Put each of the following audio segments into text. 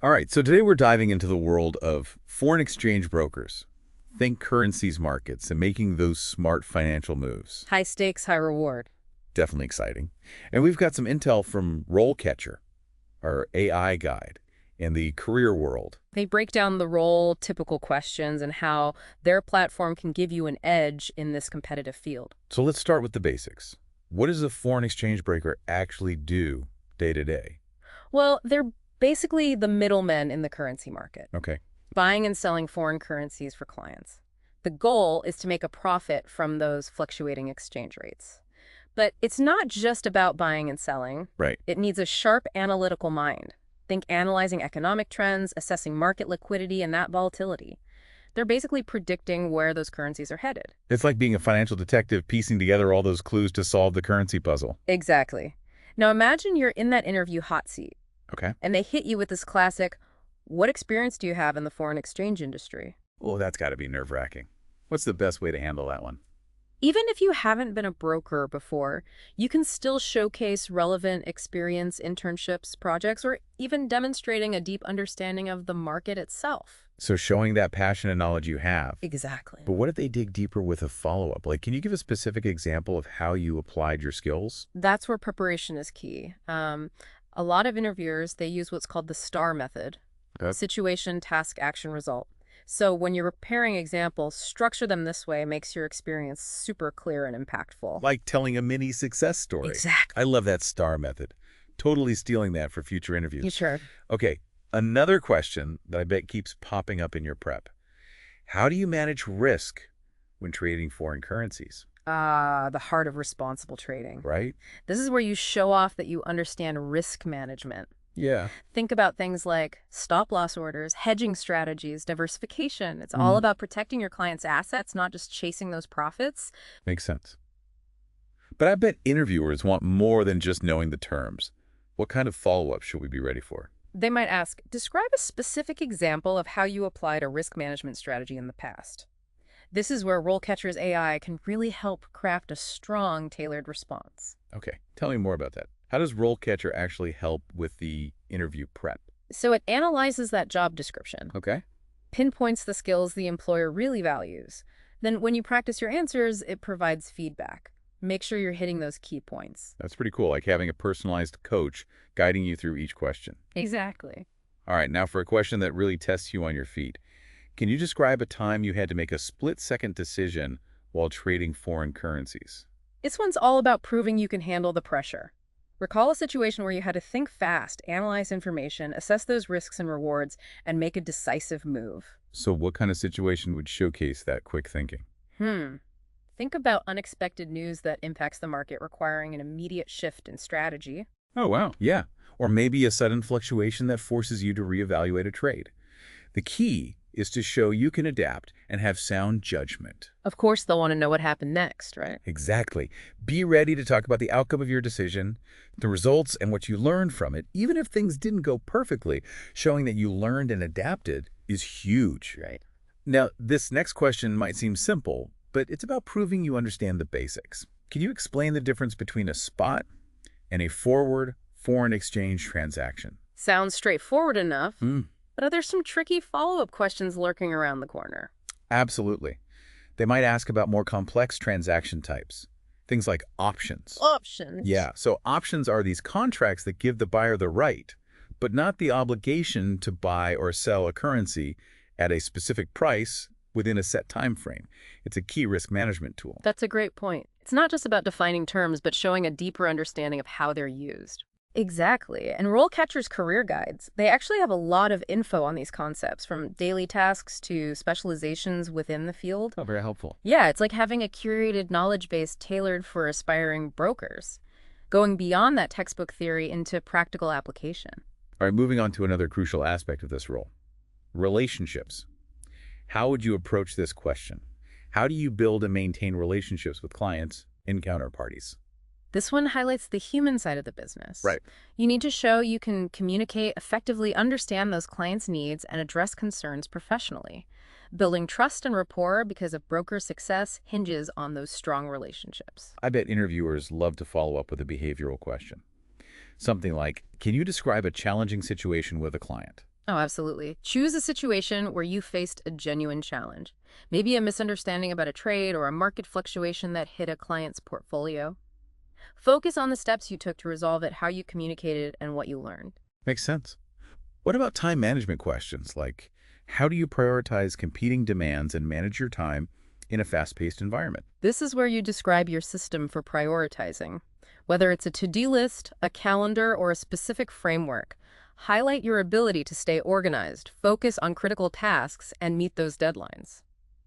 All right, so today we're diving into the world of foreign exchange brokers. Think currencies markets and making those smart financial moves. High stakes, high reward. Definitely exciting. And we've got some intel from RoleCatcher, our AI guide, and the career world. They break down the role, typical questions, and how their platform can give you an edge in this competitive field. So let's start with the basics. What does a foreign exchange broker actually do day to day? Well, they're basically the middlemen in the currency market, Okay. buying and selling foreign currencies for clients. The goal is to make a profit from those fluctuating exchange rates. But it's not just about buying and selling. Right. It needs a sharp analytical mind. Think analyzing economic trends, assessing market liquidity, and that volatility. They're basically predicting where those currencies are headed. It's like being a financial detective piecing together all those clues to solve the currency puzzle. Exactly. Now imagine you're in that interview hot seat, Okay. and they hit you with this classic, what experience do you have in the foreign exchange industry? Oh, that's got to be nerve-wracking. What's the best way to handle that one? Even if you haven't been a broker before, you can still showcase relevant experience, internships, projects, or even demonstrating a deep understanding of the market itself. So showing that passion and knowledge you have. Exactly. But what if they dig deeper with a follow-up? Like, can you give a specific example of how you applied your skills? That's where preparation is key. A lot of interviewers, they use what's called the STAR method, Okay. situation, task, action, result. So when you're preparing examples, structure them this way makes your experience super clear and impactful. Like telling a mini success story. Exactly. I love that STAR method. Totally stealing that for future interviews. You sure? Okay, another question that I bet keeps popping up in your prep. How do you manage risk when trading foreign currencies, The heart of responsible trading. right? This is where you show off that you understand risk management. Yeah. Think about things like stop-loss orders, hedging strategies, diversification. It's all about protecting your client's assets, not just chasing those profits. Makes sense. But I bet interviewers want more than just knowing the terms. What kind of follow-up should we be ready for? They might ask, describe a specific example of how you applied a risk management strategy in the past. This is where RoleCatcher's AI can really help craft a strong, tailored response. Okay, tell me more about that. How does RoleCatcher actually help with the interview prep? So it analyzes that job description, Okay. pinpoints the skills the employer really values. Then when you practice your answers, it provides feedback. Make sure you're hitting those key points. That's pretty cool, like having a personalized coach guiding you through each question. Exactly. All right, now for a question that really tests you on your feet. Can you describe a time you had to make a split-second decision while trading foreign currencies? This one's all about proving you can handle the pressure. Recall a situation where you had to think fast, analyze information, assess those risks and rewards, and make a decisive move. So what kind of situation would showcase that quick thinking? Think about unexpected news that impacts the market requiring an immediate shift in strategy. Oh, wow. Yeah. Or maybe a sudden fluctuation that forces you to reevaluate a trade. The key is to show you can adapt and have sound judgment. Of course, they'll want to know what happened next, right? Exactly. Be ready to talk about the outcome of your decision, the results, and what you learned from it, even if things didn't go perfectly. Showing that you learned and adapted is huge. Right. Now, this next question might seem simple, but it's about proving you understand the basics. Can you explain the difference between a spot and a forward foreign exchange transaction? Sounds straightforward enough, but there's some tricky follow-up questions lurking around the corner. Absolutely. They might ask about more complex transaction types, things like options. Options. Yeah, so options are these contracts that give the buyer the right, but not the obligation to buy or sell a currency at a specific price within a set time frame. It's a key risk management tool. That's a great point. It's not just about defining terms, but showing a deeper understanding of how they're used. Exactly. And RoleCatcher's career guides, they actually have a lot of info on these concepts, from daily tasks to specializations within the field. Oh, very helpful. Yeah, it's like having a curated knowledge base tailored for aspiring brokers, going beyond that textbook theory into practical application. All right, moving on to another crucial aspect of this role, relationships. How would you approach this question? How do you build and maintain relationships with clients and counterparties? This one highlights the human side of the business. Right. You need to show you can communicate effectively, understand those clients' needs, and address concerns professionally. Building trust and rapport because a broker's success hinges on those strong relationships. I bet interviewers love to follow up with a behavioral question. Something like, can you describe a challenging situation with a client? Oh, absolutely. Choose a situation where you faced a genuine challenge. Maybe a misunderstanding about a trade or a market fluctuation that hit a client's portfolio. Focus on the steps you took to resolve it, how you communicated, and what you learned. Makes sense. What about time management questions like, how do you prioritize competing demands and manage your time in a fast-paced environment? This is where you describe your system for prioritizing. Whether it's a to-do list, a calendar, or a specific framework, highlight your ability to stay organized, focus on critical tasks, and meet those deadlines.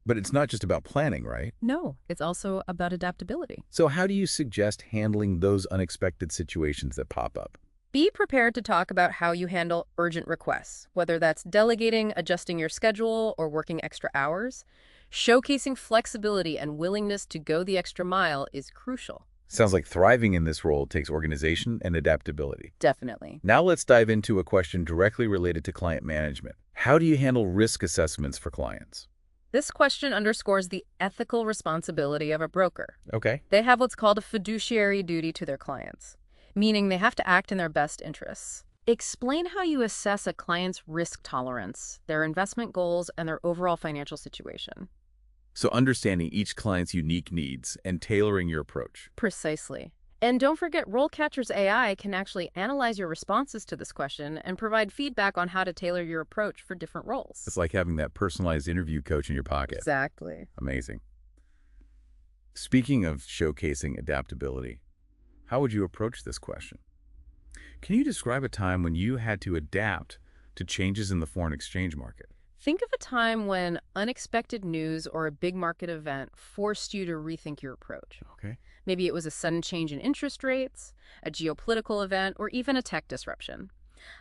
But it's not just about planning, right? No, it's also about adaptability. So how do you suggest handling those unexpected situations that pop up? Be prepared to talk about how you handle urgent requests, whether that's delegating, adjusting your schedule, or working extra hours. Showcasing flexibility and willingness to go the extra mile is crucial. Sounds like thriving in this role takes organization and adaptability. Definitely. Now let's dive into a question directly related to client management. How do you handle risk assessments for clients? This question underscores the ethical responsibility of a broker. Okay. They have what's called a fiduciary duty to their clients, meaning they have to act in their best interests. Explain how you assess a client's risk tolerance, their investment goals, and their overall financial situation. So understanding each client's unique needs and tailoring your approach. Precisely. And don't forget, RoleCatcher's AI can actually analyze your responses to this question and provide feedback on how to tailor your approach for different roles. It's like having that personalized interview coach in your pocket. Exactly. Amazing. Speaking of showcasing adaptability, how would you approach this question? Can you describe a time when you had to adapt to changes in the foreign exchange market? Think of a time when unexpected news or a big market event forced you to rethink your approach. Okay. Maybe it was a sudden change in interest rates, a geopolitical event, or even a tech disruption.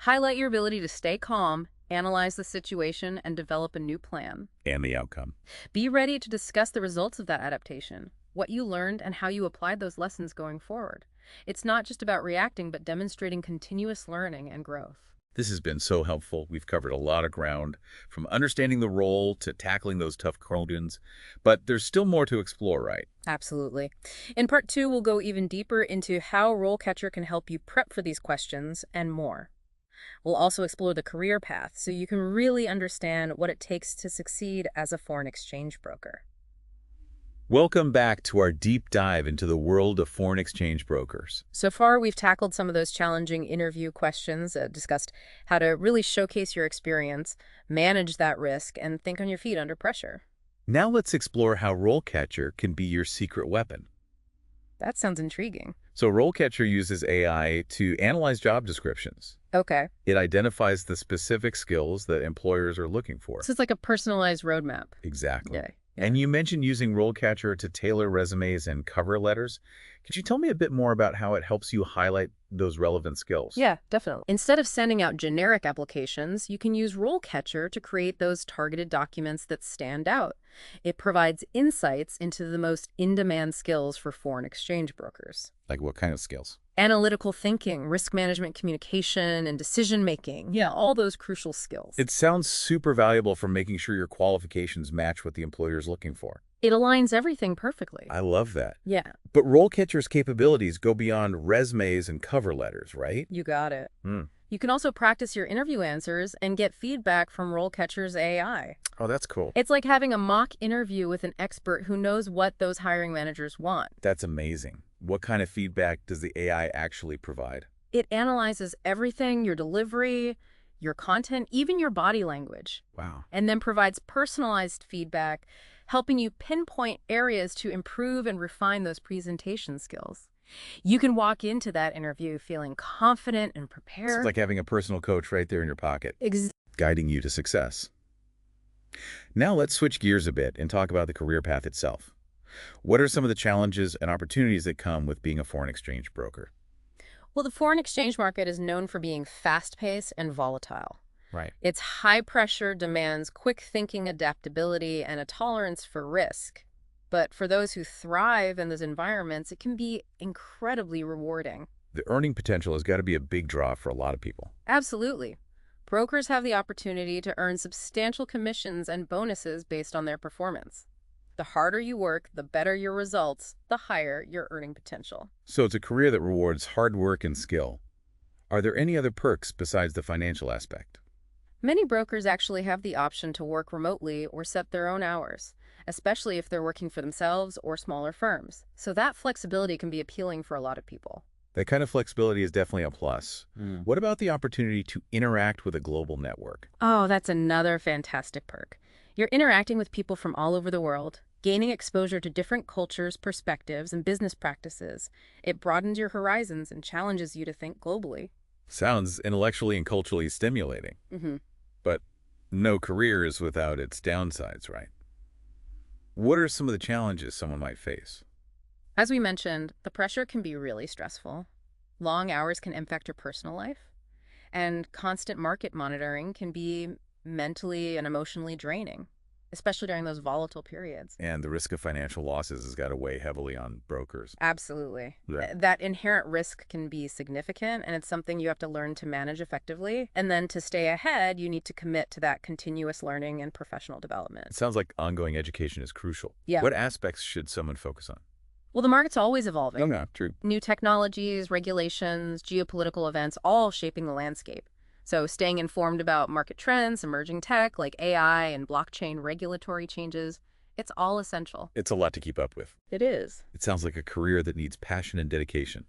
Highlight your ability to stay calm, analyze the situation, and develop a new plan. And the outcome. Be ready to discuss the results of that adaptation, what you learned, and how you applied those lessons going forward. It's not just about reacting, but demonstrating continuous learning and growth. This has been so helpful. We've covered a lot of ground, from understanding the role to tackling those tough questions, but there's still more to explore, right? Absolutely. In part 2, we'll go even deeper into how RoleCatcher can help you prep for these questions and more. We'll also explore the career path so you can really understand what it takes to succeed as a foreign exchange broker. Welcome back to our deep dive into the world of foreign exchange brokers. So far, we've tackled some of those challenging interview questions, discussed how to really showcase your experience, manage that risk, and think on your feet under pressure. Now let's explore how RoleCatcher can be your secret weapon. That sounds intriguing. So RoleCatcher uses AI to analyze job descriptions. Okay. It identifies the specific skills that employers are looking for. So it's like a personalized roadmap. Exactly. Yeah. And you mentioned using RoleCatcher to tailor resumes and cover letters. Could you tell me a bit more about how it helps you highlight those relevant skills? Yeah, definitely. Instead of sending out generic applications, you can use RoleCatcher to create those targeted documents that stand out. It provides insights into the most in-demand skills for foreign exchange brokers. Like what kind of skills? Analytical thinking, risk management, communication, and decision-making. Yeah, all those crucial skills. It sounds super valuable for making sure your qualifications match what the employer is looking for. It aligns everything perfectly. I love that. Yeah, But RoleCatcher's capabilities go beyond resumes and cover letters, right? you got it. Hmm. You can also practice your interview answers and get feedback from RoleCatcher's AI. Oh, that's cool. It's like having a mock interview with an expert who knows what those hiring managers want. That's amazing. What kind of feedback does the AI actually provide? It analyzes everything, your delivery, your content, even your body language, Wow. and then provides personalized feedback, helping you pinpoint areas to improve and refine those presentation skills. You can walk into that interview feeling confident and prepared. It's like having a personal coach right there in your pocket, guiding you to success. Now let's switch gears a bit and talk about the career path itself. What are some of the challenges and opportunities that come with being a foreign exchange broker? Well, the foreign exchange market is known for being fast-paced and volatile. Right. Its high pressure demands quick thinking, adaptability, and a tolerance for risk. But for those who thrive in those environments, it can be incredibly rewarding. The earning potential has got to be a big draw for a lot of people. Absolutely. Brokers have the opportunity to earn substantial commissions and bonuses based on their performance. The harder you work, the better your results, the higher your earning potential. So it's a career that rewards hard work and skill. Are there any other perks besides the financial aspect? Many brokers actually have the option to work remotely or set their own hours, especially if they're working for themselves or smaller firms. So that flexibility can be appealing for a lot of people. That kind of flexibility is definitely a plus. What about the opportunity to interact with a global network? Oh, that's another fantastic perk. You're interacting with people from all over the world, gaining exposure to different cultures, perspectives, and business practices. It broadens your horizons and challenges you to think globally. Sounds intellectually and culturally stimulating. hmm But no career is without its downsides, right? What are some of the challenges someone might face? As we mentioned, the pressure can be really stressful. Long hours can impact your personal life, and constant market monitoring can be mentally and emotionally draining, especially during those volatile periods. And the risk of financial losses has got to weigh heavily on brokers. Absolutely. Yeah. That inherent risk can be significant, and it's something you have to learn to manage effectively. And then to stay ahead, you need to commit to that continuous learning and professional development. It sounds like ongoing education is crucial. Yeah. What aspects should someone focus on? Well, the market's always evolving. Okay, true. New technologies, regulations, geopolitical events, all shaping the landscape. So staying informed about market trends, emerging tech like AI and blockchain regulatory changes, it's all essential. It's a lot to keep up with. It is. It sounds like a career that needs passion and dedication.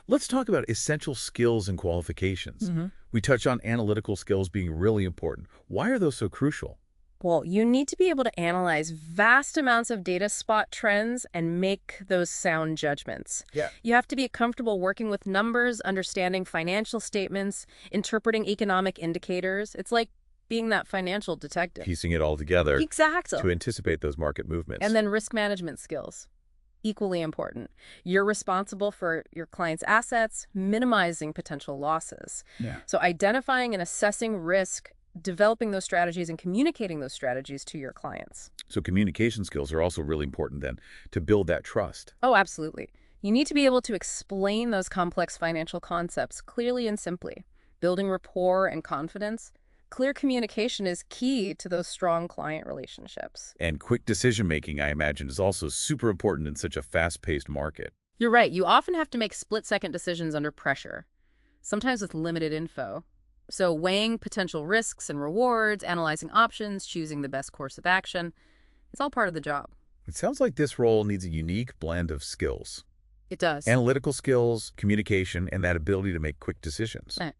Let's talk about essential skills and qualifications. We touched on analytical skills being really important. Why are those so crucial? Well, you need to be able to analyze vast amounts of data, spot trends, and make those sound judgments. Yeah. You have to be comfortable working with numbers, understanding financial statements, interpreting economic indicators. It's like being that financial detective. Piecing it all together Exactly. to anticipate those market movements. And then risk management skills. Equally important. You're responsible for your client's assets, minimizing potential losses. Yeah. So identifying and assessing risk, developing those strategies and communicating those strategies to your clients. So communication skills are also really important then to build that trust. Oh, absolutely. You need to be able to explain those complex financial concepts clearly and simply. Building rapport and confidence. Clear communication is key to those strong client relationships. And quick decision-making, I imagine, is also super important in such a fast-paced market. You're right. You often have to make split-second decisions under pressure, sometimes with limited info. So weighing potential risks and rewards, analyzing options, choosing the best course of action, it's all part of the job. It sounds like this role needs a unique blend of skills. It does. Analytical skills, communication, and that ability to make quick decisions. Right.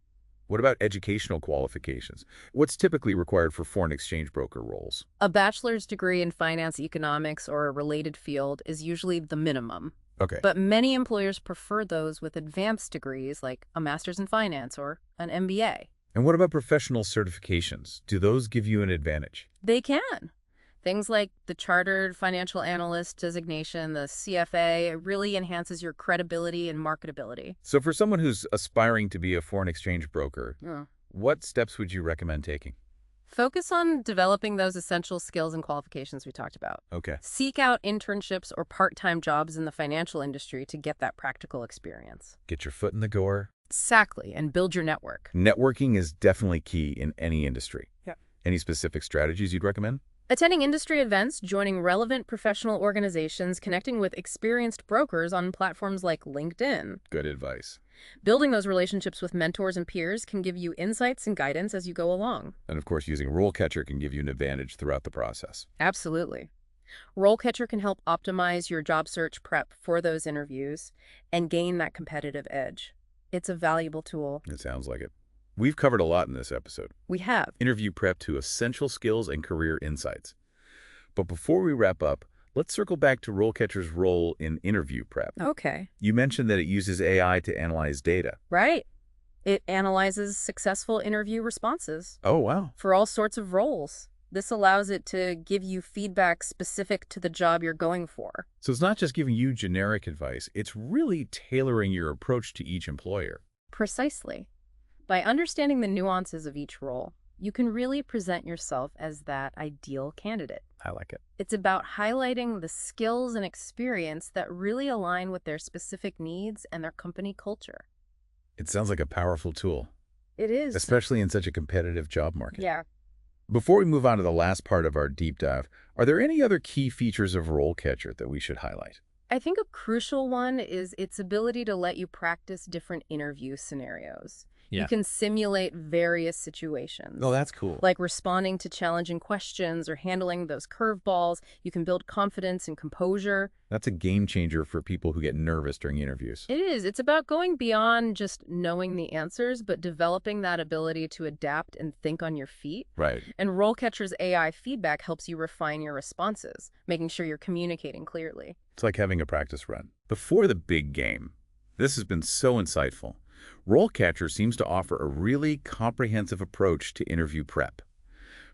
What about educational qualifications? What's typically required for foreign exchange broker roles? A bachelor's degree in finance, economics, or a related field is usually the minimum. Okay. But many employers prefer those with advanced degrees like a master's in finance or an MBA. And what about professional certifications? Do those give you an advantage? They can. Things like the Chartered Financial Analyst designation, the CFA, it really enhances your credibility and marketability. So for someone who's aspiring to be a foreign exchange broker, Yeah. what steps would you recommend taking? Focus on developing those essential skills and qualifications we talked about. Okay. Seek out internships or part-time jobs in the financial industry to get that practical experience. Get your foot in the door. Exactly, and build your network. Networking is definitely key in any industry. Yeah. Any specific strategies you'd recommend? Attending industry events, joining relevant professional organizations, connecting with experienced brokers on platforms like LinkedIn. Good advice. Building those relationships with mentors and peers can give you insights and guidance as you go along. And of course, using RoleCatcher can give you an advantage throughout the process. Absolutely. RoleCatcher can help optimize your job search prep for those interviews and gain that competitive edge. It's a valuable tool. It sounds like it. We've covered a lot in this episode. We have. Interview prep to essential skills and career insights. But before we wrap up, let's circle back to RoleCatcher's role in interview prep. Okay. You mentioned that it uses AI to analyze data. Right. It analyzes successful interview responses Oh, wow. for all sorts of roles. This allows it to give you feedback specific to the job you're going for. So it's not just giving you generic advice, it's really tailoring your approach to each employer. Precisely. By understanding the nuances of each role, you can really present yourself as that ideal candidate. I like it. It's about highlighting the skills and experience that really align with their specific needs and their company culture. It sounds like a powerful tool, It is. especially in such a competitive job market. Yeah. Before we move on to the last part of our deep dive, are there any other key features of RoleCatcher that we should highlight? I think a crucial one is its ability to let you practice different interview scenarios. You Yeah. can simulate various situations. Oh, that's cool. Like responding to challenging questions or handling those curveballs. You can build confidence and composure. That's a game changer for people who get nervous during interviews. It is. It's about going beyond just knowing the answers, but developing that ability to adapt and think on your feet. Right. And RoleCatcher's AI feedback helps you refine your responses, making sure you're communicating clearly. It's like having a practice run. Before the big game, this has been so insightful. RoleCatcher seems to offer a really comprehensive approach to interview prep,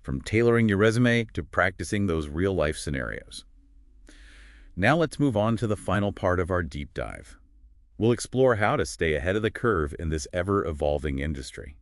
from tailoring your resume to practicing those real-life scenarios. Now let's move on to the final part of our deep dive. We'll explore how to stay ahead of the curve in this ever-evolving industry.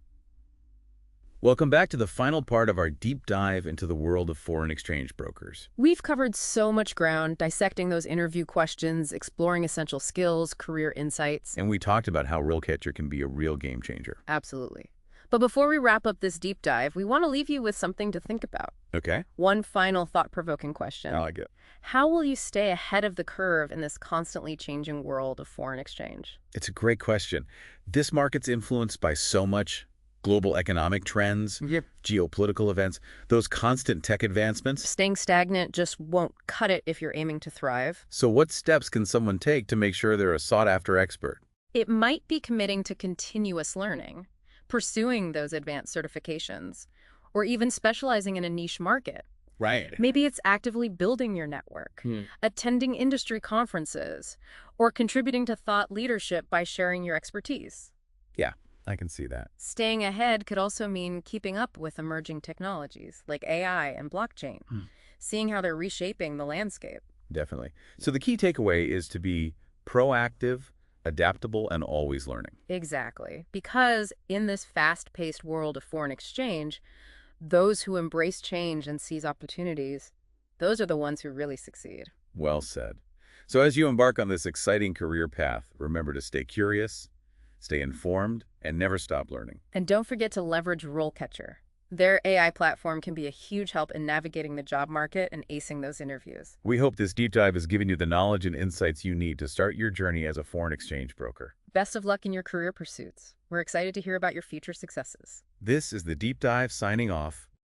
Welcome back to the final part of our deep dive into the world of foreign exchange brokers. We've covered so much ground, dissecting those interview questions, exploring essential skills, career insights. And we talked about how RoleCatcher can be a real game changer. Absolutely. But before we wrap up this deep dive, we want to leave you with something to think about. Okay. One final thought-provoking question. I like it. How will you stay ahead of the curve in this constantly changing world of foreign exchange? It's a great question. This market's influenced by so much: global economic trends, geopolitical events, those constant tech advancements. Staying stagnant just won't cut it if you're aiming to thrive. So what steps can someone take to make sure they're a sought-after expert? It might be committing to continuous learning, pursuing those advanced certifications, or even specializing in a niche market. Right. Maybe it's actively building your network, attending industry conferences, or contributing to thought leadership by sharing your expertise. Yeah, I can see that. Staying ahead could also mean keeping up with emerging technologies like AI and blockchain, seeing how they're reshaping the landscape. Definitely. So the key takeaway is to be proactive, adaptable, and always learning. Exactly. Because in this fast-paced world of foreign exchange, those who embrace change and seize opportunities, those are the ones who really succeed. Well said. So as you embark on this exciting career path, remember to stay curious, stay informed, and never stop learning. And don't forget to leverage RoleCatcher. Their AI platform can be a huge help in navigating the job market and acing those interviews. We hope this deep dive has given you the knowledge and insights you need to start your journey as a foreign exchange broker. Best of luck in your career pursuits. We're excited to hear about your future successes. This is the Deep Dive signing off.